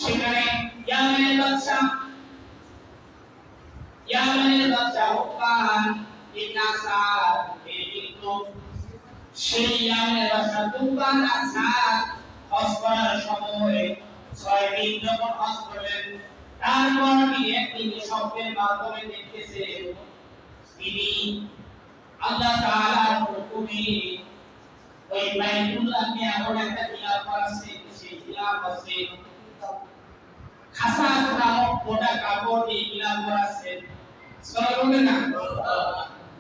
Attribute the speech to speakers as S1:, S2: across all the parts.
S1: সেখানে ইয়ামেনের বাদশা হুকান ইবনে আসাদ কিন্তু সেই ইয়ামেনের বাদশা হুকান আসাদ হজ করার সময় 6 দিন যখন হজ করলেন তারপর তিনি স্বপ্নের মাধ্যমে দেখতেছেন তিনি আল্লাহ তাআলার হুকুমে ওই বাইতুল্লাহকে এমন একটা খিলাফ করেছে সেই খিলাফ আছে খাসা নামক মোটা কাপড় দিয়ে খিলাফ করেছে সরবে না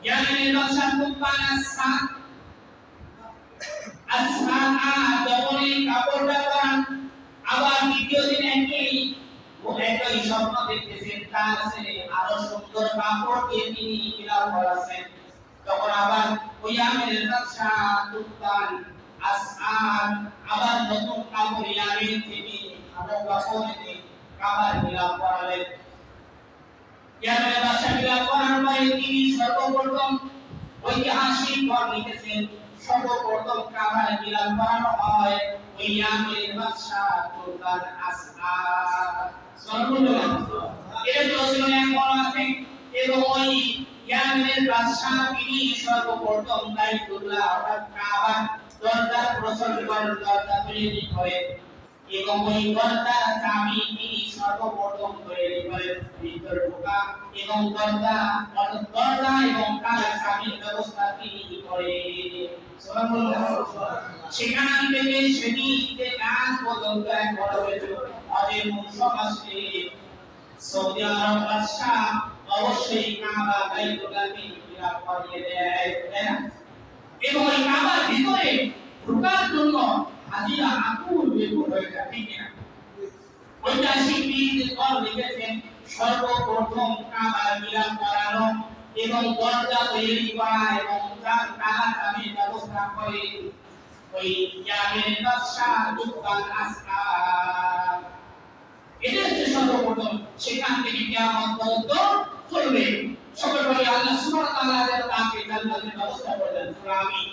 S1: ইয়ামেনের বাদশা হুকান আসাদ যখন এই কাপড়টা পরান আবার দ্বিতীয় দিন একই স্বপ্ন দেখতেছেন তার আছে আরো সুন্দর কাপড় দিয়ে তিনি খিলাফ করেছেন তখন আবার ওই ইয়ামেনের বাদশা হুকান আসাদ আবার নতুন কাপড় ইয়ামেন থেকে আবার কাপড় দিয়ে কাবার খিলাফ করালেন ইয়ামেনের বাদশা খিলাফ করার পরে তিনি সর্বপ্রথম ঐতিহাসিক পর লিখেছেন সর্বপ্রথম কাবার খিলাফ করানো হয় ওই ইয়ামেনের বাদশা হুকান আসাদ সর্বপ্রথম এর প্রশ্নে এখন আছে এবং ওই ইয়ামেনের বাদশা তিনি সর্বপ্রথম বাইতুল্লাহ অর্থাৎ কাবার দরজার প্রচলন দরজা তৈরি করেন এবং ওই দরজার চাবি তিনি সর্বপ্রথম তৈরি করেন ভিতরে ঢোকা এবং দরজা এবং কাবার চাবির ব্যবস্থা তিনি করেন সেখান থেকে সেদিকে কাজ পর্যন্ত এক বড় হয়েছিল অজের মুসলমানকে সৌদি আরব বাদশা অবশ্যই কাবা বাইতুল্লাহকে ঘিরা করিয়ে দেয় এবং এই কাবার ভিতরে ঢোকার জন্য হাজিরা আকুল বেকুল হয়ে যায় ঠিক না ঐতিহাসিক বিদ লিখেছেন সর্বপ্রথম কাবার ঘিরা করানো এবং দরজা তৈরি করা এবং তার তালা চাবির ব্যবস্থা করে ওই ইয়ামেনের বাদশা হুকান আসাদ এটা হচ্ছে সর্বপ্রথম সেখান থেকে কিয়ামত পর্যন্ত চলবে সকল বলি আল্লাহ সুবহানাহু ওয়া তাআলা যেন তাকে জান্নাতের ব্যবস্থা করে দেন আমিন